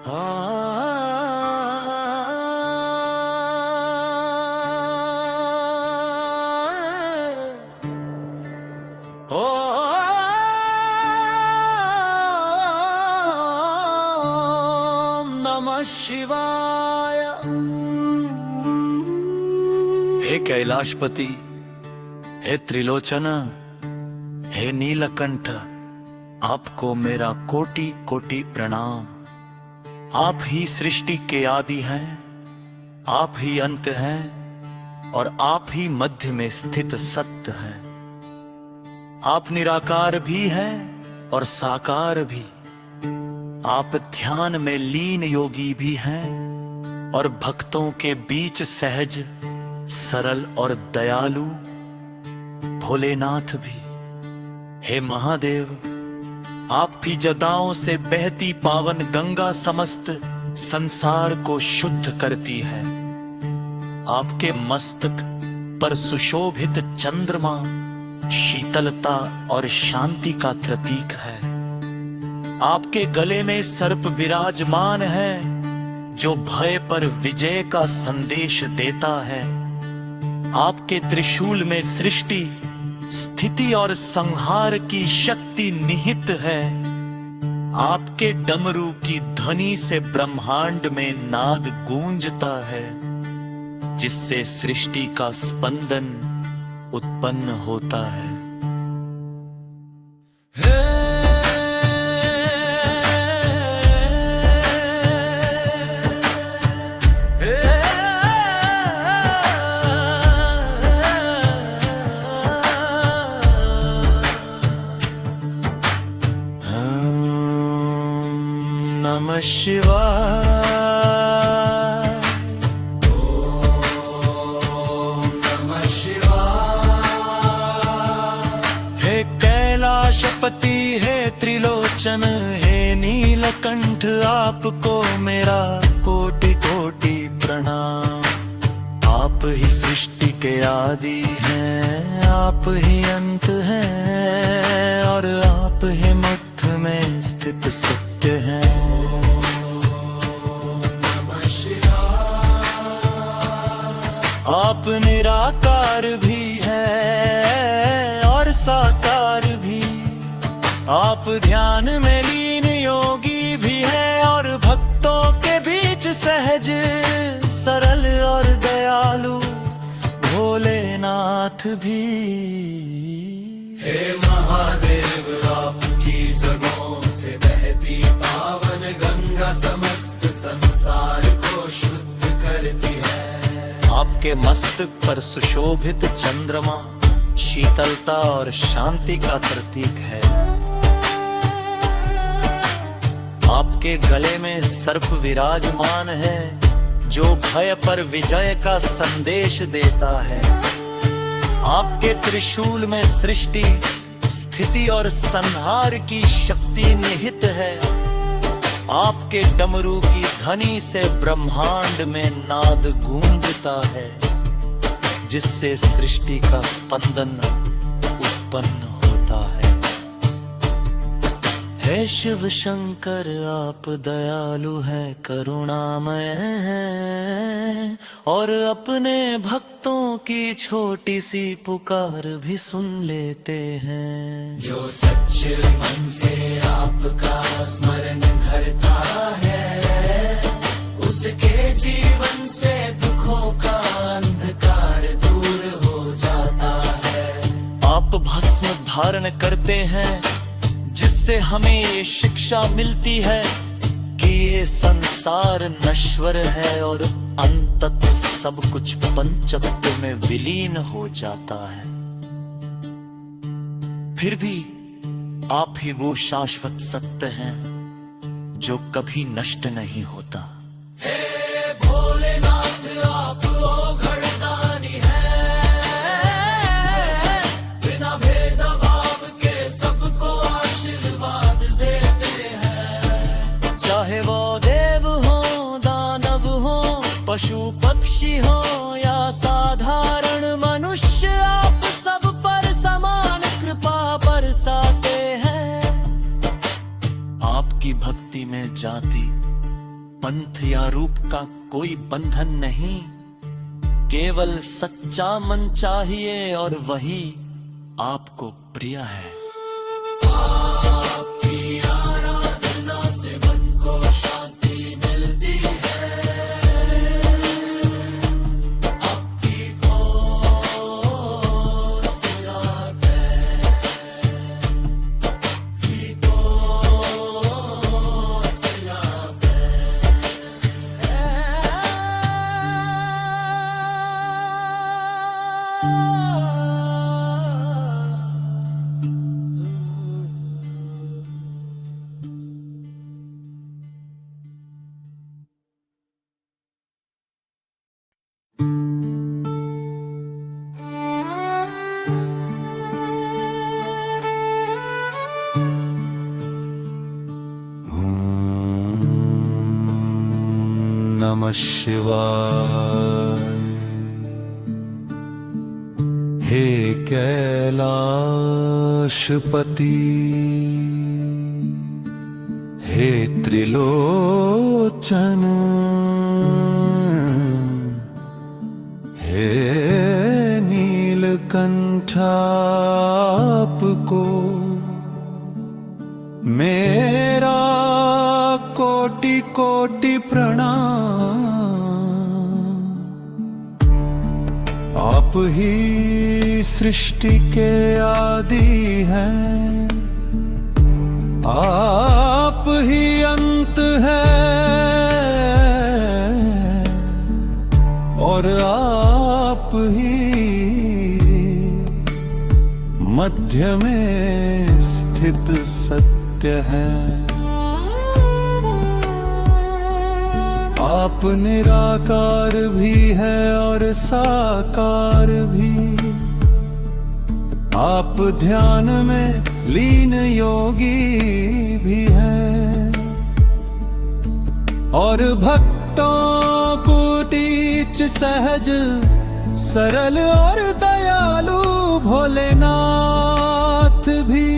ओम नमः शिवाय। हे कैलाशपति, हे त्रिलोचन, हे नीलकंठ, आपको मेरा कोटि कोटि प्रणाम। आप ही सृष्टि के आदि हैं, आप ही अंत हैं और आप ही मध्य में स्थित सत्य हैं। आप निराकार भी हैं और साकार भी। आप ध्यान में लीन योगी भी हैं और भक्तों के बीच सहज, सरल और दयालु भोलेनाथ भी। हे महादेव, आपकी जटाओं से बहती पावन गंगा समस्त संसार को शुद्ध करती है। आपके मस्तक पर सुशोभित चंद्रमा शीतलता और शांति का प्रतीक है। आपके गले में सर्प विराजमान है जो भय पर विजय का संदेश देता है। आपके त्रिशूल में सृष्टि, स्थिति और संहार की शक्ति निहित है। आपके डमरू की ध्वनि से ब्रह्मांड में नाद गूंजता है, जिससे सृष्टि का स्पंदन उत्पन्न होता है। नमः शिवाय। ओम नमः शिवाय। हे कैलाशपति, हे त्रिलोचन, हे नीलकंठ, आपको मेरा कोटि कोटि प्रणाम। आप ही सृष्टि के आदि हैं, आप ही अंत हैं और आप ही मध्य में स्थित सत्य हैं। आप निराकार भी हैं और साकार भी। आप ध्यान में लीन योगी भी हैं और भक्तों के बीच सहज, सरल और दयालु भोलेनाथ भी। हे महादेव, आपकी जगहों से बहती पावन गंगा समस्त संसार को शुद्ध करती है। आपके मस्तक पर सुशोभित चंद्रमा शीतलता और शांति का प्रतीक है। आपके गले में सर्प विराजमान है जो भय पर विजय का संदेश देता है। आपके त्रिशूल में सृष्टि, स्थिति और संहार की शक्ति निहित है। आपके डमरू की ध्वनि से ब्रह्मांड में नाद गूंजता है, जिससे सृष्टि का स्पंदन उत्पन्न होता है। हे शिव शंकर, आप दयालु है, करुणामय हैं और अपने भक्तों की छोटी सी पुकार भी सुन लेते हैं। जो सच्चे मन से आपका स्मरण करता है, उसके जीवन से दुखों का अंधकार दूर हो जाता है। आप भस्म धारण करते हैं, जिससे हमें ये शिक्षा मिलती है कि ये संसार नश्वर है और अंततः सब कुछ पंचतत्व में विलीन हो जाता है। फिर भी आप ही वो शाश्वत सत्य हैं जो कभी नष्ट नहीं होता। हे भोलेनाथ, आप ओघड़दानी हैं, बिना भेदभाव के सबको आशीर्वाद देते हैं। चाहे वो देव हो, दानव हो, पशु पक्षी हो या साधारण मनुष्य, आप सब पर समान कृपा बरसाते हैं। आपकी भक्ति में जाति, पंथ या रूप का कोई बंधन नहीं, केवल सच्चा मन चाहिए और वही आपको प्रिय है। आपकी आराधना से मन को शांति मिलती है। आपकी पोस्ट रात है, आपकी पोस्ट रात नमः शिवाय। हे कैलाशपति, हे त्रिलोचन, हे नीलकंठ, आपको मेरा कोटि कोटि प्रणाम। आप ही सृष्टि के आदि हैं, आप ही अंत हैं, और आप ही मध्य में स्थित सत्य है। आप निराकार भी है और साकार भी, आप ध्यान में लीन योगी भी है, और भक्तों को टीच सहज सरल और दयालु भोलेनाथ भी।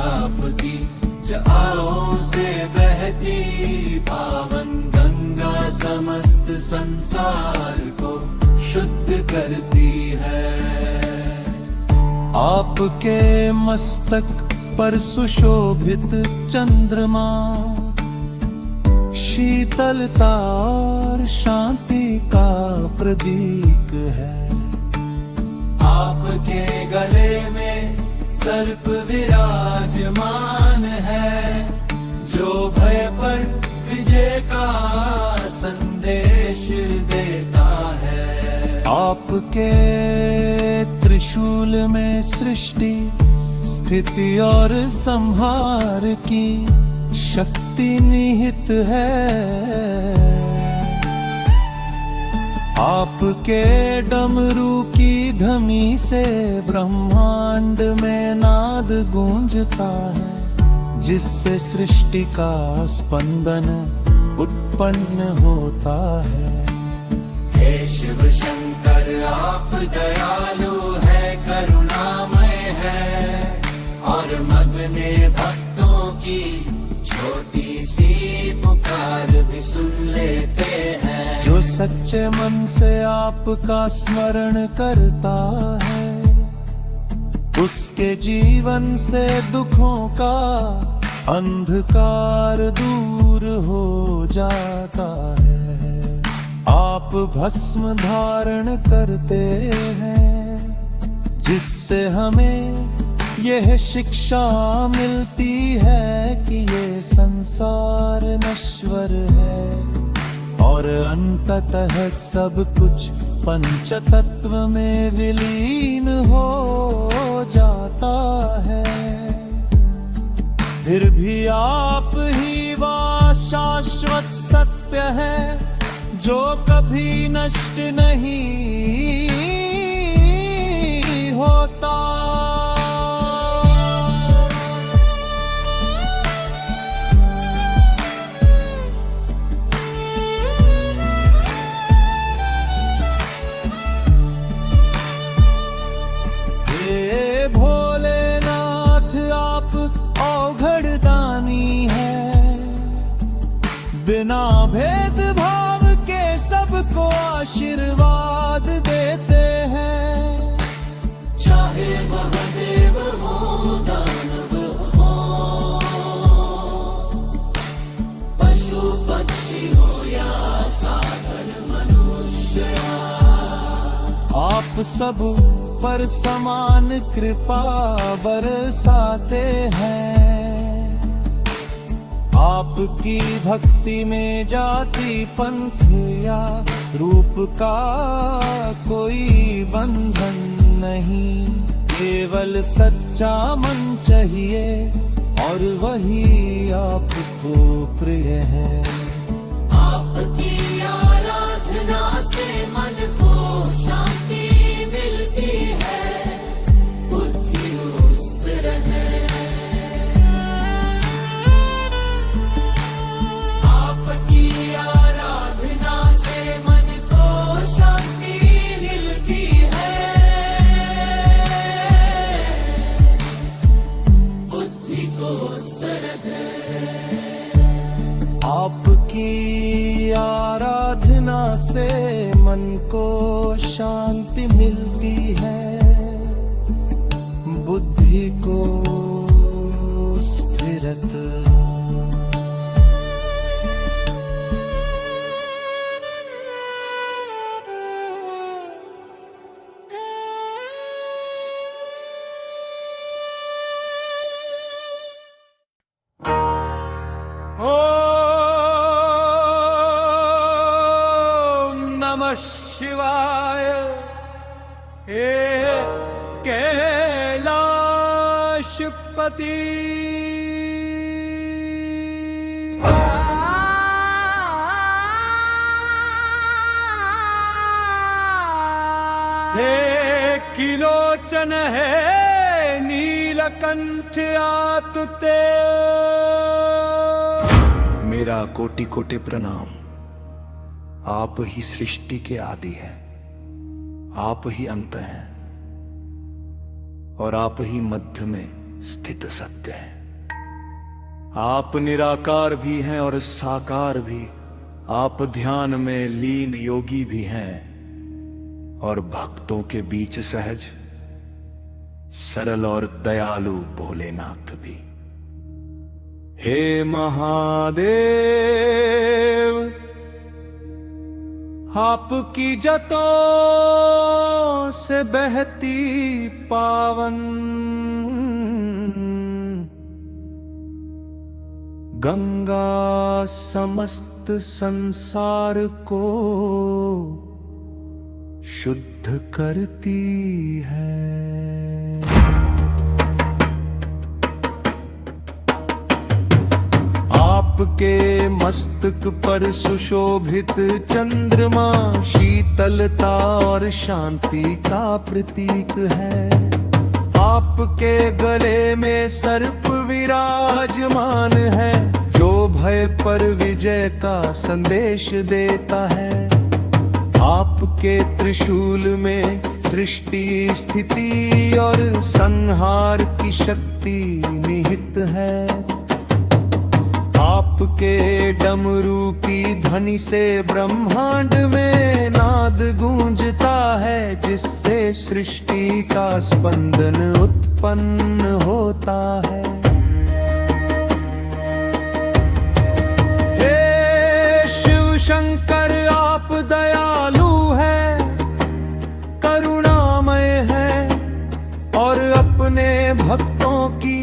आपकी चाओं से बहती पावन गंगा समस्त संसार को शुद्ध करती है। आपके मस्तक पर सुशोभित चंद्रमा शीतलता और शांति का प्रतीक है। आपके गले में सर्प विराजमान है, जो भय पर विजय का संदेश देता है। आपके त्रिशूल में सृष्टि स्थिति और संहार की शक्ति निहित है। आपके डमरू की ध्वनि से ब्रह्मांड में नाद गूंजता है, जिससे सृष्टि का स्पंदन उत्पन्न होता है। हे शिव शंकर, आप दयालु है, करुणामय है, और मगने भक्तों की छोटी सी पुकार भी सुन लेते हैं। जो सच्चे मन से आपका स्मरण करता है, उसके जीवन से दुखों का अंधकार दूर हो जाता है। आप भस्म धारण करते हैं, जिससे हमें यह शिक्षा मिलती है कि ये संसार नश्वर है, और अंततः सब कुछ पंचतत्व में विलीन हो जाता है। फिर भी आप ही वह शाश्वत सत्य है, जो कभी नष्ट नहीं होता। बिना भेदभाव के सबको आशीर्वाद देते हैं। चाहे वह देव हो दानव हो, पशु पक्षी हो या साधारण मनुष्य, आप सब पर समान कृपा बरसाते हैं। आपकी भक्ति में जाति पंथ या रूप का कोई बंधन नहीं, केवल सच्चा मन चाहिए और वही आपको प्रिय है। आपकी आराधना से मन को शांति मिलती है, बुद्धि स्थिर है। आपकी आराधना से मन को शांति मिलती है, बुद्धि को स्थिर है। आपकी आराधना से मन को शांति मिलती है, बुद्धि को स्थिरता। नमः शिवाय। हे कैलाशपति, हे किलोचन, है नीलकंठ आतुते। मेरा कोटि कोटि प्रणाम। आप ही सृष्टि के आदि हैं, आप ही अंत हैं और आप ही मध्य में स्थित सत्य हैं। आप निराकार भी हैं और साकार भी। आप ध्यान में लीन योगी भी हैं और भक्तों के बीच सहज सरल और दयालु भोलेनाथ भी। हे महादेव, आपकी जतों से बहती पावन गंगा समस्त संसार को शुद्ध करती है। आपके मस्तक पर सुशोभित चंद्रमा शीतलता और शांति का प्रतीक है। आपके गले में सर्प विराजमान है, जो भय पर विजय का संदेश देता है। आपके त्रिशूल में सृष्टि, स्थिति और संहार की शक्ति निहित है। आपके डमरू की ध्वनि से ब्रह्मांड में नाद गूंजता है, जिससे सृष्टि का स्पंदन उत्पन्न होता है। हे शिव शंकर, आप दयालु है, करुणामय है और अपने भक्तों की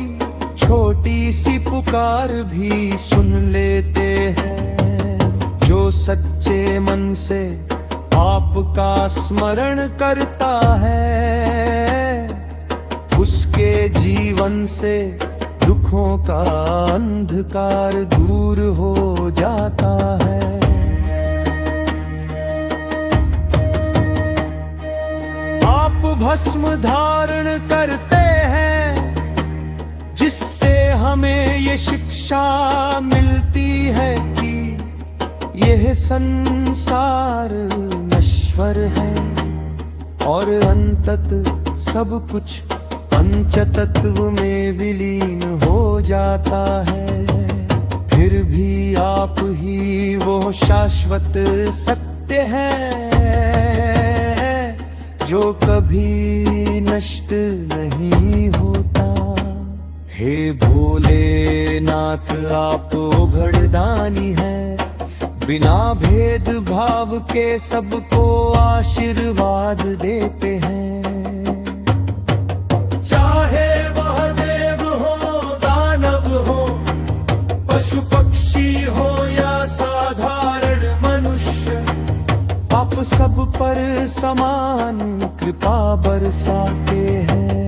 छोटी सी पुकार भी सुन लेते हैं। जो सच्चे मन से आपका स्मरण करता है, उसके जीवन से दुखों का अंधकार दूर हो जाता है। आप भस्म धारण करते हैं, जिससे हमें ये शिक्षा मिलती है कि यह संसार नश्वर है और अंतत सब कुछ पंचतत्व में विलीन हो जाता है। फिर भी आप ही वो शाश्वत सत्य है जो कभी नष्ट नहीं होता। हे भोलेनाथ आप उघड़दानी है, बिना भेद भाव के सबको आशीर्वाद देते हैं। चाहे वह देव हो दानव हो, पशु पक्षी हो या साधारण मनुष्य, आप सब पर समान कृपा बरसाते हैं।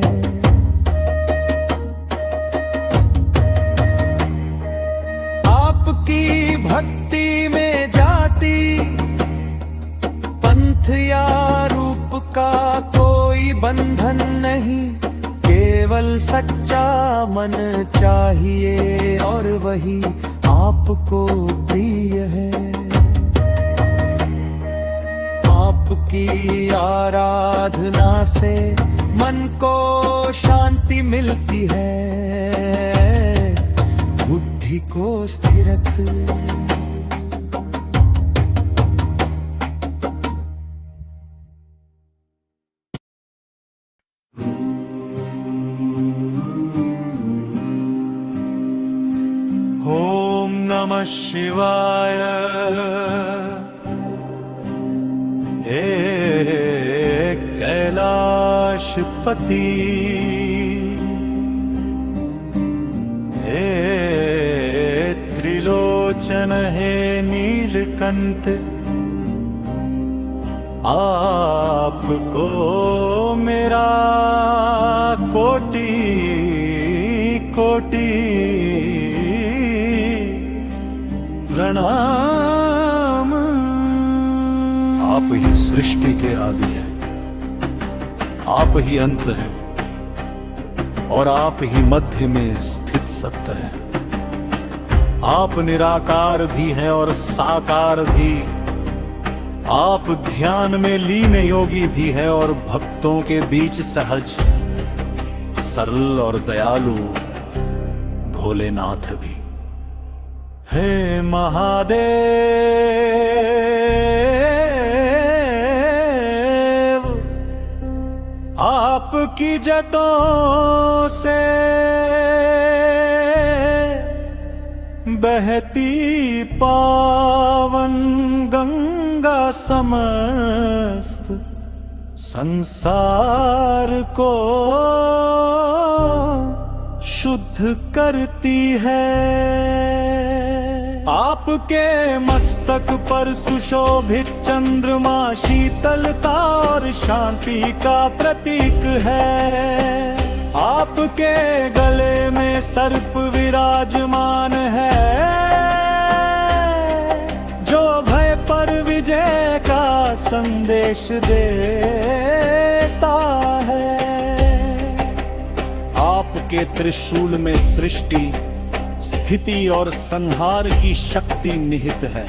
आपकी भक्ति में जाति पंथ या रूप का कोई बंधन नहीं, केवल सच्चा मन चाहिए और वही आपको प्रिय है। आपकी आराधना से मन को शांति मिलती है, बुद्धि को स्थिरता। ओम नमः शिवाय। हे कैलाशपति, हे त्रिलोचन, हे नीलकंठ, आपको मेरा कोटि कोटि प्रणाम। आप ही सृष्टि के आदि हैं, आप ही अंत हैं और आप ही मध्य में स्थित सत्य है। आप निराकार भी हैं और साकार भी। आप ध्यान में लीन योगी भी हैं और भक्तों के बीच सहज सरल और दयालु भोलेनाथ भी। हे महादेव, आपकी जटों से बहती पावन गंगा समस्त संसार को शुद्ध करती है। आपके मस्तक पर सुशोभित चंद्रमा शीतलता और शांति का प्रतीक है। आपके गले में सर्प विराजमान है जो भय पर विजय का संदेश देता है। आपके त्रिशूल में सृष्टि, स्थिति और संहार की शक्ति निहित है।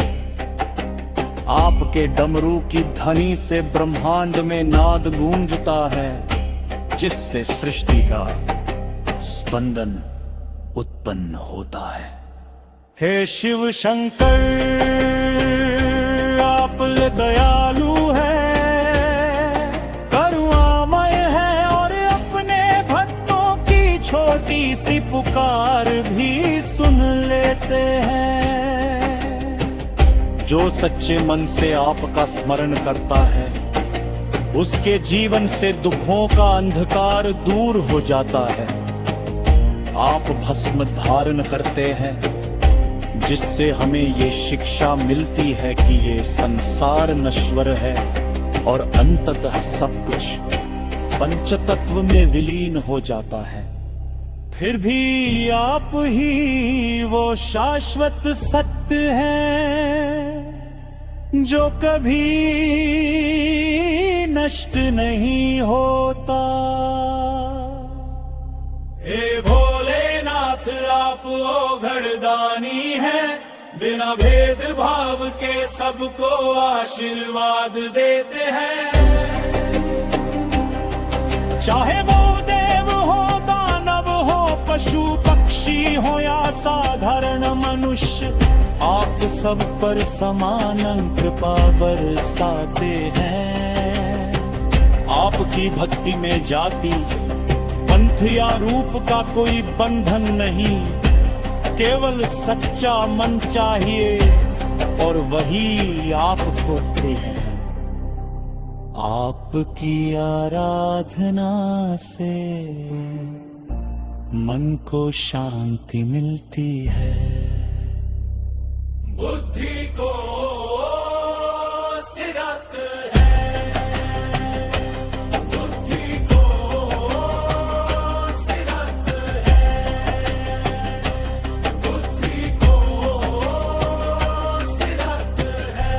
आपके डमरू की ध्वनि से ब्रह्मांड में नाद गूंजता है, जिससे सृष्टि का स्पंदन उत्पन्न होता है। हे शिव शंकर, आप दयालु है, करुणामय है और अपने भक्तों की छोटी सी पुकार भी सुन लेते हैं। जो सच्चे मन से आपका स्मरण करता है, उसके जीवन से दुखों का अंधकार दूर हो जाता है। आप भस्म धारण करते हैं, जिससे हमें ये शिक्षा मिलती है कि ये संसार नश्वर है और अंततः सब कुछ पंचतत्व में विलीन हो जाता है। फिर भी आप ही वो शाश्वत सत्य हैं जो कभी नष्ट नहीं होता। हे भोलेनाथ, आप ओघड़दानी हैं, बिना भेद भाव के सबको आशीर्वाद देते हैं। चाहे वो देव हो, दानव हो, पशु पक्षी हो या साधारण मनुष्य, आप सब पर समान कृपा बरसाते हैं। आपकी भक्ति में जाति पंथ या रूप का कोई बंधन नहीं, केवल सच्चा मन चाहिए और वही आपको दे है। आपकी आराधना से मन को शांति मिलती है। बुद्धि को सिरत